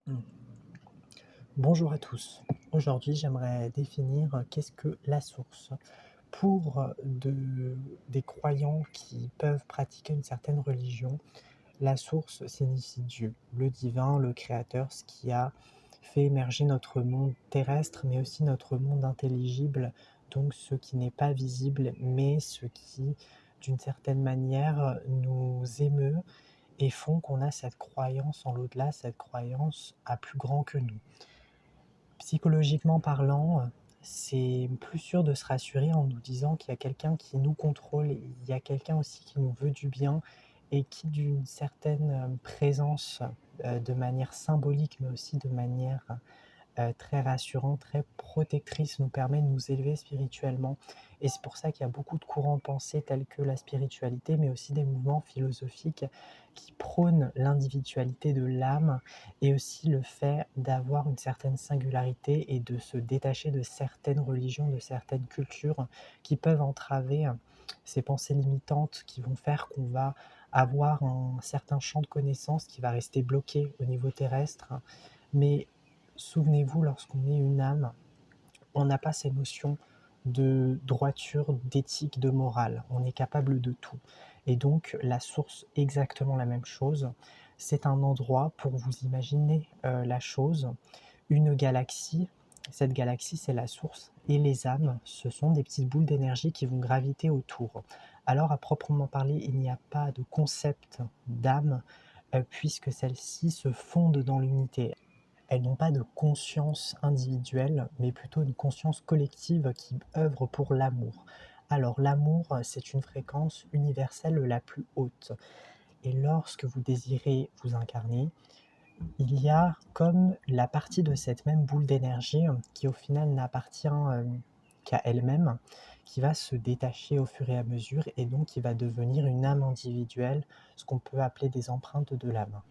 Mmh. Bonjour à tous. Aujourd'hui, j'aimerais définir qu'est-ce que la source. Pour des croyants qui peuvent pratiquer une certaine religion, la source signifie Dieu, le divin, le créateur, ce qui a fait émerger notre monde terrestre, mais aussi notre monde intelligible, donc ce qui n'est pas visible, mais ce qui, d'une certaine manière, nous émeut et font qu'on a cette croyance en l'au-delà, cette croyance à plus grand que nous. Psychologiquement parlant, c'est plus sûr de se rassurer en nous disant qu'il y a quelqu'un qui nous contrôle, et il y a quelqu'un aussi qui nous veut du bien et qui d'une certaine, présence, de manière symbolique, mais aussi de manière, très rassurante, très protectrice, nous permet de nous élever spirituellement et c'est pour ça qu'il y a beaucoup de courants de pensée tels que la spiritualité, mais aussi des mouvements philosophiques qui prônent l'individualité de l'âme et aussi le fait d'avoir une certaine singularité et de se détacher de certaines religions, de certaines cultures qui peuvent entraver, ces pensées limitantes qui vont faire qu'on va avoir un certain champ de connaissances qui va rester bloqué au niveau terrestre. Mais souvenez-vous, lorsqu'on est une âme, on n'a pas ces notions de droiture, d'éthique, de morale. On est capable de tout. Et donc, la source, exactement la même chose. C'est un endroit, pour vous imaginer la chose, une galaxie. Cette galaxie, c'est la source. Et les âmes, ce sont des petites boules d'énergie qui vont graviter autour. Alors, à proprement parler, il n'y a pas de concept d'âme, puisque celles-ci se fondent dans l'unité. Elles n'ont pas de conscience individuelle, mais plutôt une conscience collective qui œuvre pour l'amour. Alors l'amour, c'est une fréquence universelle la plus haute. Et lorsque vous désirez vous incarner, il y a comme la partie de cette même boule d'énergie qui au final n'appartient qu'à elle-même, qui va se détacher au fur et à mesure et donc qui va devenir une âme individuelle, ce qu'on peut appeler des empreintes de l'âme.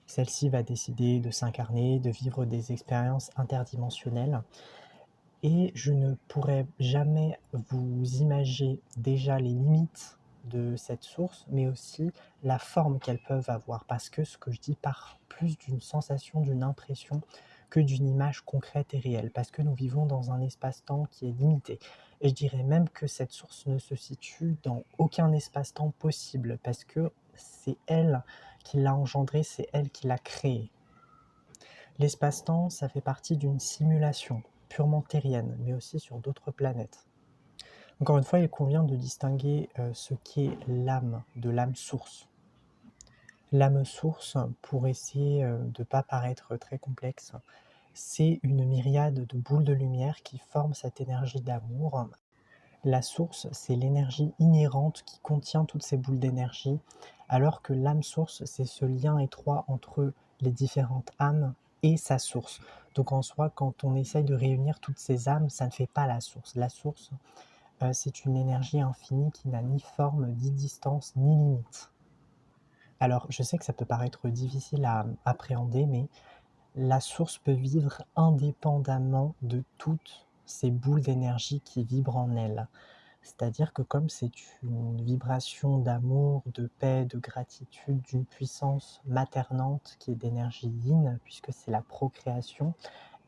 Celle-ci va décider de s'incarner, de vivre des expériences interdimensionnelles et je ne pourrais jamais vous imager déjà les limites de cette source, mais aussi la forme qu'elles peuvent avoir. Parce que ce que je dis part plus d'une sensation, d'une impression que d'une image concrète et réelle. Parce que nous vivons dans un espace-temps qui est limité. Et je dirais même que cette source ne se situe dans aucun espace-temps possible, parce que c'est elle qui l'a engendré, c'est elle qui l'a créé. L'espace-temps, ça fait partie d'une simulation purement terrienne, mais aussi sur d'autres planètes. Encore une fois, il convient de distinguer ce qu'est l'âme de l'âme source. L'âme source, pour essayer de ne pas paraître très complexe, c'est une myriade de boules de lumière qui forment cette énergie d'amour. La source, c'est l'énergie inhérente qui contient toutes ces boules d'énergie, alors que l'âme source, c'est ce lien étroit entre les différentes âmes et sa source. Donc en soi, quand on essaye de réunir toutes ces âmes, ça ne fait pas la source. La source, c'est une énergie infinie qui n'a ni forme, ni distance, ni limite. Alors je sais que ça peut paraître difficile à appréhender, mais la source peut vivre indépendamment de toutes ces boules d'énergie qui vibrent en elle. C'est-à-dire que comme c'est une vibration d'amour, de paix, de gratitude, d'une puissance maternante qui est d'énergie yin, puisque c'est la procréation,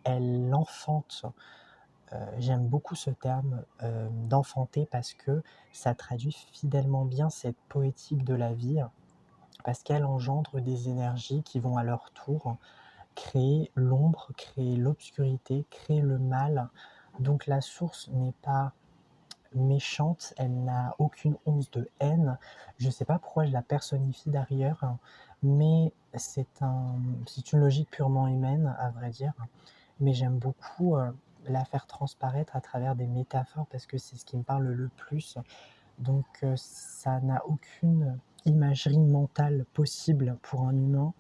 elle enfante. J'aime beaucoup ce terme d'enfanter parce que ça traduit fidèlement bien cette poétique de la vie, parce qu'elle engendre des énergies qui vont à leur tour créer l'ombre, créer l'obscurité, créer le mal. Donc la source n'est pas méchante, elle n'a aucune once de haine. Je ne sais pas pourquoi je la personnifie d'ailleurs, mais c'est une logique purement humaine, à vrai dire. Mais j'aime beaucoup la faire transparaître à travers des métaphores parce que c'est ce qui me parle le plus. Donc ça n'a aucune imagerie mentale possible pour un humain.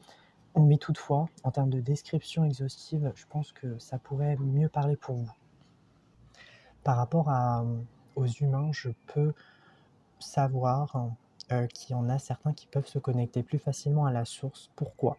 Mais toutefois, en termes de description exhaustive, je pense que ça pourrait mieux parler pour vous. Par rapport aux humains, je peux savoir, qu'il y en a certains qui peuvent se connecter plus facilement à la source. Pourquoi?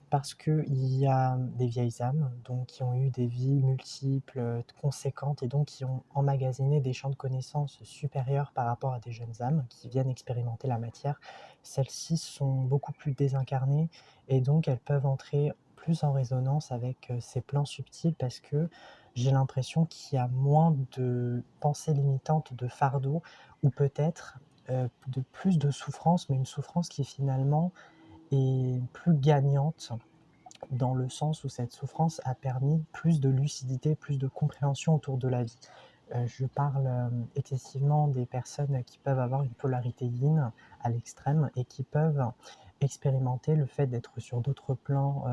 Parce qu'il y a des vieilles âmes, donc qui ont eu des vies multiples, conséquentes et donc qui ont emmagasiné des champs de connaissances supérieurs par rapport à des jeunes âmes qui viennent expérimenter la matière. Celles-ci sont beaucoup plus désincarnées et donc elles peuvent entrer plus en résonance avec, ces plans subtils parce que j'ai l'impression qu'il y a moins de pensées limitantes, de fardeaux ou peut-être, de plus de souffrance, mais une souffrance qui finalement est plus gagnante dans le sens où cette souffrance a permis plus de lucidité, plus de compréhension autour de la vie. Je parle, excessivement des personnes qui peuvent avoir une polarité yin à l'extrême et qui peuvent expérimenter le fait d'être sur d'autres plans,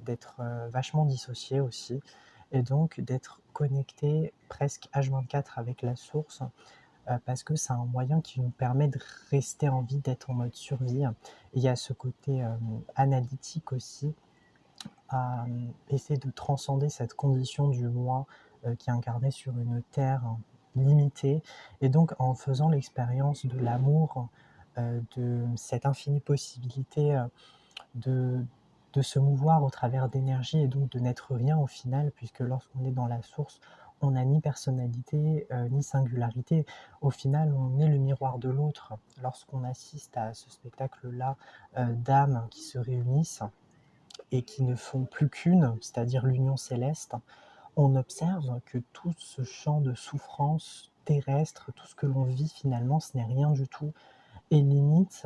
d'être, vachement dissociés aussi et donc d'être connectés presque H24 avec la source, parce que c'est un moyen qui nous permet de rester en vie, d'être en mode survie. Il y a ce côté, analytique aussi à essayer de transcender cette condition du moi, qui est incarnée sur une terre limitée et donc en faisant l'expérience de l'amour, de cette infinie possibilité, de se mouvoir au travers d'énergie et donc de n'être rien au final puisque lorsqu'on est dans la source, on n'a ni personnalité, ni singularité. Au final, on est le miroir de l'autre. Lorsqu'on assiste à ce spectacle-là, d'âmes qui se réunissent et qui ne font plus qu'une, c'est-à-dire l'union céleste, on observe que tout ce champ de souffrance terrestre, tout ce que l'on vit finalement, ce n'est rien du tout. Et limite,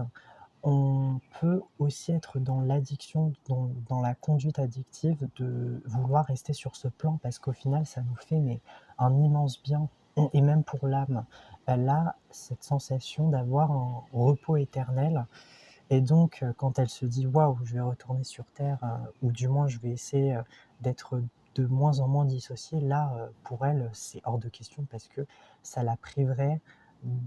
on peut aussi être dans l'addiction, dans la conduite addictive de vouloir rester sur ce plan parce qu'au final, ça nous fait mais un immense bien. Et même pour l'âme, elle a cette sensation d'avoir un repos éternel et donc, quand elle se dit: «Waouh, je vais retourner sur terre», ou du moins je vais essayer, d'être de moins en moins dissociée, là, pour elle, c'est hors de question parce que ça la priverait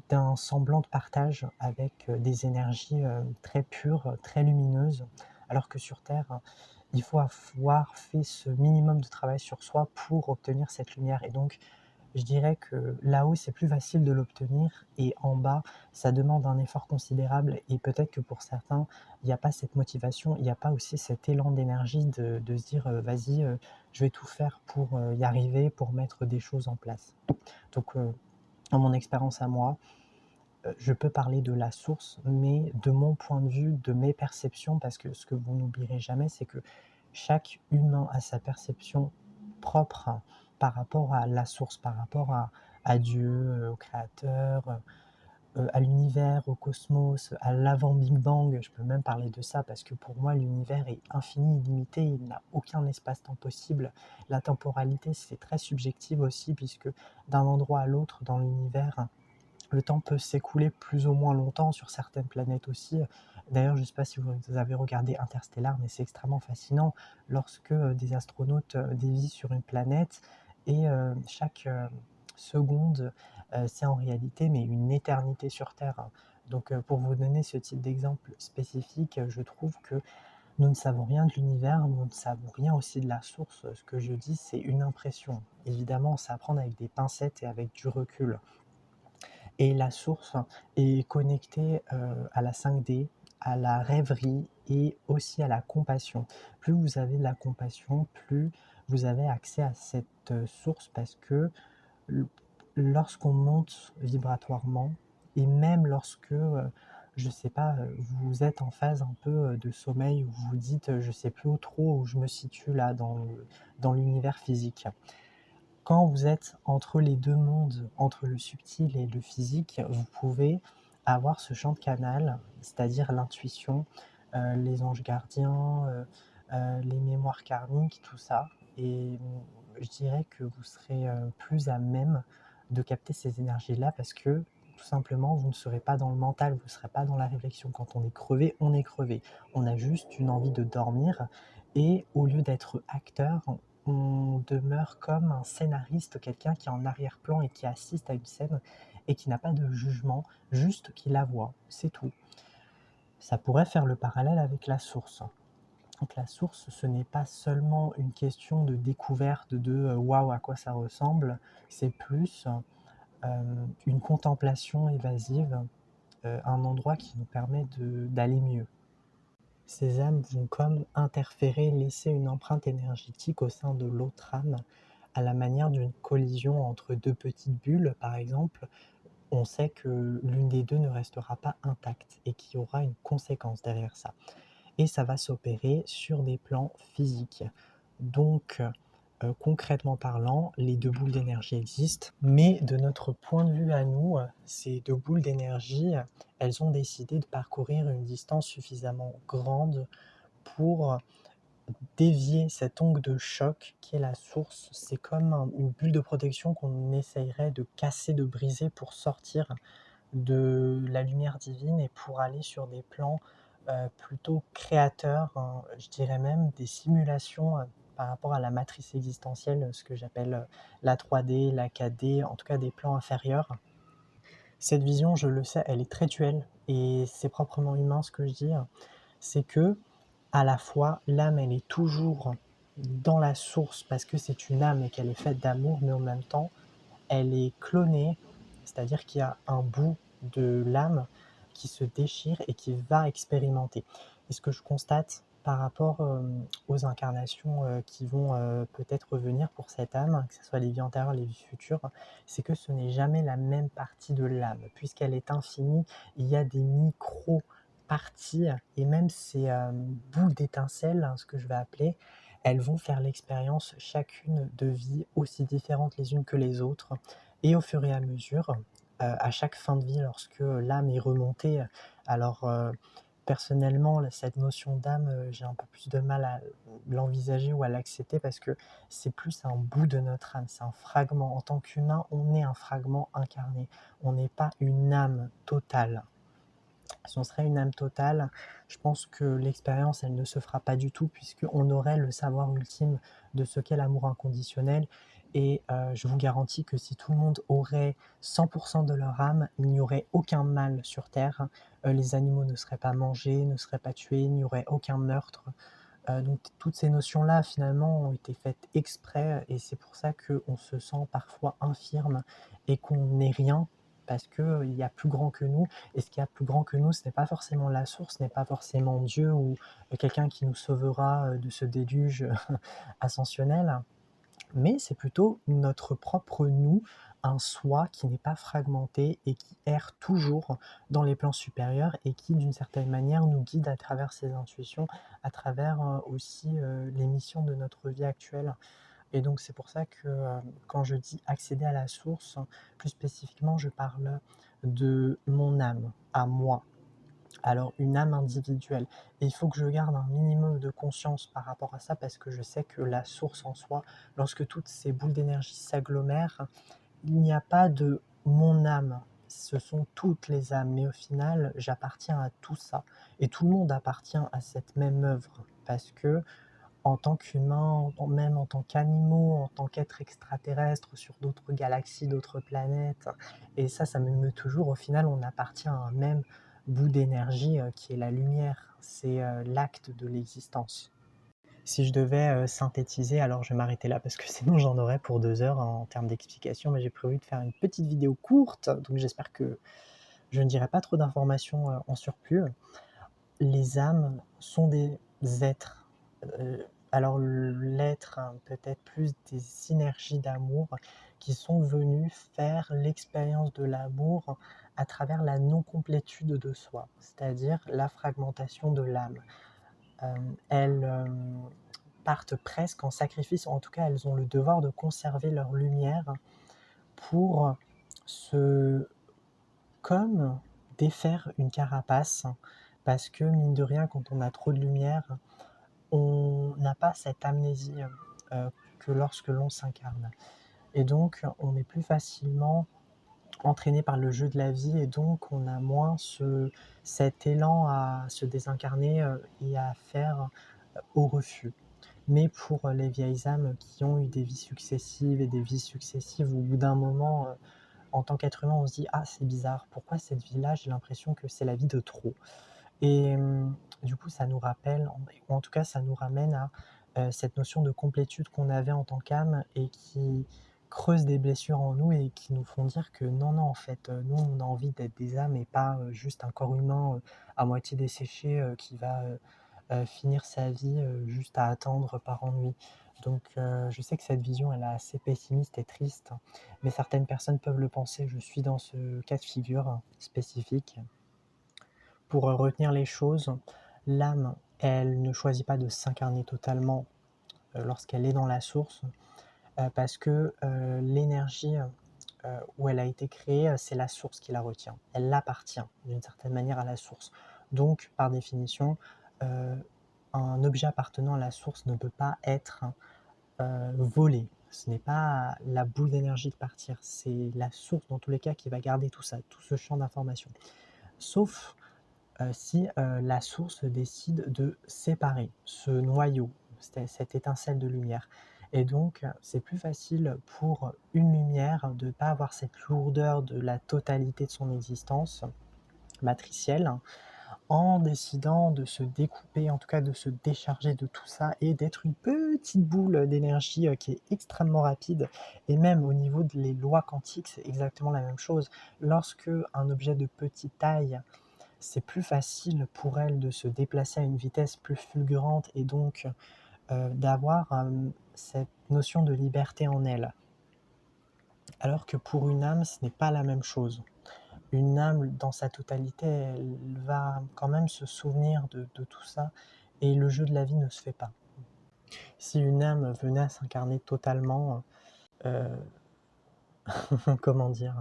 d'un semblant de partage avec, des énergies, très pures, très lumineuses. Alors que sur terre, il faut avoir fait ce minimum de travail sur soi pour obtenir cette lumière et donc je dirais que là-haut, c'est plus facile de l'obtenir et en bas, ça demande un effort considérable et peut-être que pour certains, il n'y a pas cette motivation, il n'y a pas aussi cet élan d'énergie de se dire, «Vas-y, je vais tout faire pour, y arriver, pour mettre des choses en place». Donc, dans mon expérience à moi, je peux parler de la source, mais de mon point de vue, de mes perceptions, parce que ce que vous n'oublierez jamais, c'est que chaque humain a sa perception propre par rapport à la source, par rapport à Dieu, au créateur, à l'univers, au cosmos, à l'avant Big Bang. Je peux même parler de ça parce que pour moi, l'univers est infini, illimité, il n'a aucun espace-temps possible. La temporalité, c'est très subjectif aussi puisque d'un endroit à l'autre dans l'univers, le temps peut s'écouler plus ou moins longtemps sur certaines planètes aussi. D'ailleurs, je ne sais pas si vous avez regardé Interstellar, mais c'est extrêmement fascinant lorsque des astronautes dévient sur une planète et chaque seconde, c'est en réalité mais une éternité sur Terre. Donc pour vous donner ce type d'exemple spécifique, je trouve que nous ne savons rien de l'univers, nous ne savons rien aussi de la source. Ce que je dis, c'est une impression. Évidemment, c'est à prendre avec des pincettes et avec du recul. Et la source est connectée, à la 5D, à la rêverie et aussi à la compassion. Plus vous avez de la compassion, plus vous avez accès à cette, source parce que l lorsqu'on monte vibratoirement et même lorsque, je sais pas, vous êtes en phase un peu, de sommeil où vous vous dites: «Je sais plus où trop où je me situe là dans l'univers physique». Quand vous êtes entre les 2 mondes, entre le subtil et le physique, vous pouvez avoir ce champ de canal, c'est-à-dire l'intuition, les anges gardiens, les mémoires karmiques, tout ça et je dirais que vous serez, plus à même de capter ces énergies-là parce que, tout simplement, vous ne serez pas dans le mental, vous ne serez pas dans la réflexion. Quand on est crevé, on est crevé. On a juste une envie de dormir et au lieu d'être acteur, on demeure comme un scénariste, quelqu'un qui est en arrière-plan et qui assiste à une scène et qui n'a pas de jugement, juste qui la voit, c'est tout. Ça pourrait faire le parallèle avec la source. Donc la source, ce n'est pas seulement une question de découverte de, «Waouh, à quoi ça ressemble», c'est plus, une contemplation évasive, un endroit qui nous permet d'aller mieux. Ces âmes vont comme interférer, laisser une empreinte énergétique au sein de l'autre âme, à la manière d'une collision entre 2 petites bulles, par exemple. On sait que l'une des 2 ne restera pas intacte et qu'il y aura une conséquence derrière ça. et ça va s'opérer sur des plans physiques. Donc, concrètement parlant, les 2 boules d'énergie existent, mais de notre point de vue à nous, ces 2 boules d'énergie, elles ont décidé de parcourir une distance suffisamment grande pour dévier cet ongle de choc qui est la source. C'est comme une bulle de protection qu'on essayerait de casser, de briser pour sortir de la lumière divine et pour aller sur des plans plutôt créateurs, hein, je dirais même des simulations par rapport à la matrice existentielle, ce que j'appelle la 3D, la 4D, en tout cas des plans inférieurs. Cette vision, je le sais, elle est très duelle et c'est proprement humain ce que je dis, hein. C'est que à la fois l'âme, elle est toujours dans la source parce que c'est une âme et qu'elle est faite d'amour, mais en même temps, elle est clonée, c'est-à-dire qu'il y a un bout de l'âme qui se déchire et qui va expérimenter. Et ce que je constate par rapport aux incarnations qui vont peut-être revenir pour cette âme, que ce soit les vies antérieures, les vies futures, c'est que ce n'est jamais la même partie de l'âme. Puisqu'elle est infinie, il y a des micro-parties et même ces boules d'étincelles, hein, ce que je vais appeler, elles vont faire l'expérience chacune de vies aussi différentes les unes que les autres. Et au fur et à mesure, à chaque fin de vie, lorsque l'âme est remontée, alors personnellement, cette notion d'âme, j'ai un peu plus de mal à l'envisager ou à l'accepter parce que c'est plus un bout de notre âme, c'est un fragment. En tant qu'humain, on est un fragment incarné, on n'est pas une âme totale. Si on serait une âme totale, je pense que l'expérience, elle ne se fera pas du tout puisqu'on aurait le savoir ultime de ce qu'est l'amour inconditionnel et je vous garantis que si tout le monde aurait 100 de leur âme, il n'y aurait aucun mal sur terre. Les animaux ne seraient pas mangés, ne seraient pas tués, il n'y aurait aucun meurtre. Donc toutes ces notions-là, finalement, ont été faites exprès et c'est pour ça qu'on se sent parfois infirme et qu'on n'est rien parce qu'il y a plus grand que nous et ce qu'il y a plus grand que nous, ce n'est pas forcément la source, ce n'est pas forcément Dieu ou quelqu'un qui nous sauvera de ce déluge ascensionnel, mais c'est plutôt notre propre nous, un soi qui n'est pas fragmenté et qui erre toujours dans les plans supérieurs et qui, d'une certaine manière, nous guide à travers ses intuitions, à travers aussi les missions de notre vie actuelle. Et donc c'est pour ça que quand je dis accéder à la source, plus spécifiquement, je parle de mon âme, à moi. Alors une âme individuelle. Et il faut que je garde un minimum de conscience par rapport à ça parce que je sais que la source en soi, lorsque toutes ces boules d'énergie s'agglomèrent, il n'y a pas de mon âme. Ce sont toutes les âmes, mais au final, j'appartiens à tout ça. Et tout le monde appartient à cette même œuvre parce que en tant qu'humain, même en tant qu'animaux, en tant qu'être extraterrestre sur d'autres galaxies, d'autres planètes. Et ça m'émeut toujours. Au final, on appartient à un même bout d'énergie qui est la lumière. C'est l'acte de l'existence. Si je devais synthétiser, alors je vais m'arrêter là parce que sinon j'en aurais pour 2 heures en termes d'explication, mais j'ai prévu de faire une petite vidéo courte, donc j'espère que je ne dirai pas trop d'informations en surplus. Les âmes sont des êtres. Alors l'être, hein, peut-être plus des synergies d'amour qui sont venus faire l'expérience de l'amour à travers la non-complétude de soi, c'est-à-dire la fragmentation de l'âme. Elles partent presque en sacrifice, en tout cas elles ont le devoir de conserver leur lumière pour se comme défaire une carapace, parce que mine de rien, quand on a trop de lumière, on n'a pas cette amnésie que lorsque l'on s'incarne. Et donc, on est plus facilement entraîné par le jeu de la vie et donc on a moins cet élan à se désincarner et à faire au refus. Mais pour les vieilles âmes qui ont eu des vies successives et des vies successives, au bout d'un moment, en tant qu'être humain, on se dit: «Ah, c'est bizarre, pourquoi cette vie-là, j'ai l'impression que c'est la vie de trop?» Et du coup, ça nous rappelle, ou en tout cas, ça nous ramène à cette notion de complétude qu'on avait en tant qu'âme et qui creuse des blessures en nous et qui nous font dire que non, non, en fait, nous, on a envie d'être des âmes et pas juste un corps humain à moitié desséché qui va finir sa vie juste à attendre par ennui. Donc, je sais que cette vision, elle est assez pessimiste et triste, mais certaines personnes peuvent le penser. Je suis dans ce cas de figure spécifique. Pour retenir les choses, l'âme elle ne choisit pas de s'incarner totalement lorsqu'elle est dans la source, parce que l'énergie où elle a été créée, c'est la source qui la retient. Elle appartient d'une certaine manière à la source. Donc, par définition, euh, un objet appartenant à la source ne peut pas être volé. Ce n'est pas la boule d'énergie de partir, c'est la source dans tous les cas qui va garder tout ça, tout ce champ d'information. Sauf si la source décide de séparer ce noyau, cette étincelle de lumière. Et donc, c'est plus facile pour une lumière de ne pas avoir cette lourdeur de la totalité de son existence matricielle, en décidant de se découper, en tout cas de se décharger de tout ça et d'être une petite boule d'énergie qui est extrêmement rapide. Et même au niveau des lois quantiques, c'est exactement la même chose. Lorsque un objet de petite taille, c'est plus facile pour elle de se déplacer à une vitesse plus fulgurante et donc d'avoir cette notion de liberté en elle. Alors que pour une âme, ce n'est pas la même chose. Une âme, dans sa totalité, elle va quand même se souvenir de tout ça et le jeu de la vie ne se fait pas. Si une âme venait à s'incarner totalement, euh, comment dire,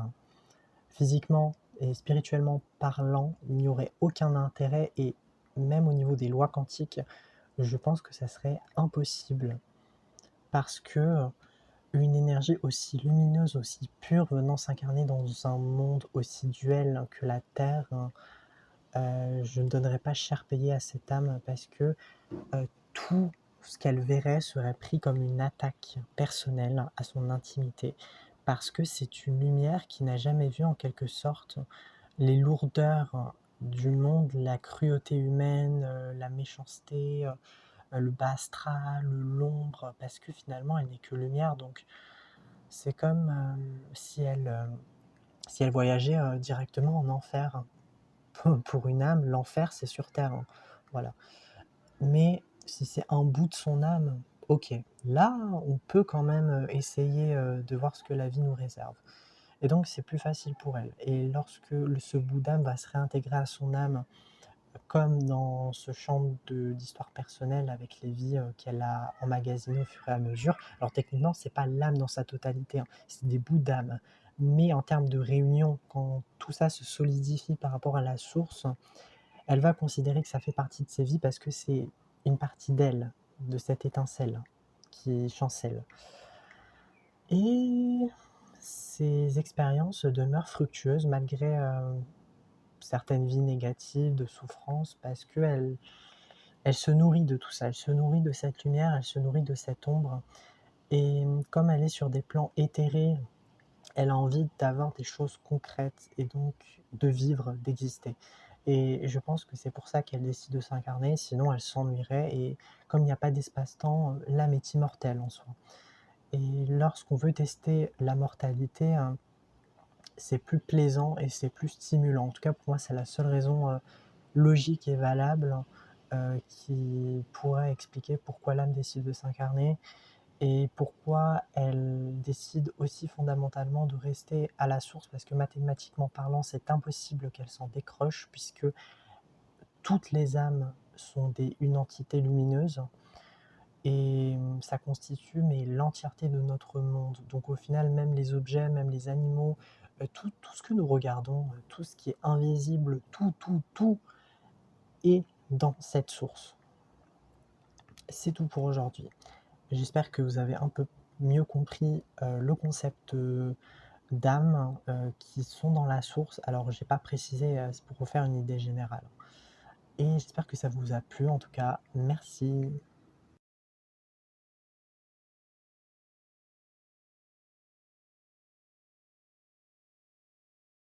physiquement et spirituellement parlant, il n'y aurait aucun intérêt et même au niveau des lois quantiques, je pense que ça serait impossible parce que une énergie aussi lumineuse, aussi pure, venant s'incarner dans un monde aussi duel que la Terre, je ne donnerais pas cher payé à cette âme parce que tout ce qu'elle verrait serait pris comme une attaque personnelle à son intimité, parce que c'est une lumière qui n'a jamais vu en quelque sorte les lourdeurs du monde, la cruauté humaine, la méchanceté, le bas astral, l'ombre, parce que finalement elle n'est que lumière, donc c'est comme si elle voyageait directement en enfer. Pour une âme, l'enfer c'est sur terre, hein. Voilà. Mais si c'est un bout de son âme, ok, là on peut quand même essayer de voir ce que la vie nous réserve. Et donc c'est plus facile pour elle. Et lorsque ce bout d'âme va se réintégrer à son âme, comme dans ce champ d'histoire personnelle avec les vies qu'elle a emmagasinées au fur et à mesure, alors techniquement c'est pas l'âme dans sa totalité, hein, c'est des bouts d'âme. Mais en termes de réunion, quand tout ça se solidifie par rapport à la source, elle va considérer que ça fait partie de ses vies parce que c'est une partie d'elle, de cette étincelle qui chancelle. Et ces expériences demeurent fructueuses malgré certaines vies négatives, de souffrance, parce qu'elle se nourrit de tout ça, elle se nourrit de cette lumière, elle se nourrit de cette ombre. Et comme elle est sur des plans éthérés, elle a envie d'avoir des choses concrètes et donc de vivre, d'exister. Et je pense que c'est pour ça qu'elle décide de s'incarner, sinon elle s'ennuierait. Et comme il n'y a pas d'espace-temps, l'âme est immortelle en soi. Et lorsqu'on veut tester la mortalité, c'est plus plaisant et c'est plus stimulant. En tout cas, pour moi, c'est la seule raison logique et valable qui pourrait expliquer pourquoi l'âme décide de s'incarner et pourquoi elle décide aussi fondamentalement de rester à la source, parce que mathématiquement parlant, c'est impossible qu'elle s'en décroche, puisque toutes les âmes sont une entité lumineuse, et ça constitue mais l'entièreté de notre monde. Donc au final, même les objets, même les animaux, tout ce que nous regardons, tout ce qui est invisible, tout est dans cette source. C'est tout pour aujourd'hui. J'espère que vous avez un peu mieux compris le concept d'âmes qui sont dans la source. Alors, j'ai pas précisé, c'est pour vous faire une idée générale. Et j'espère que ça vous a plu. En tout cas, merci.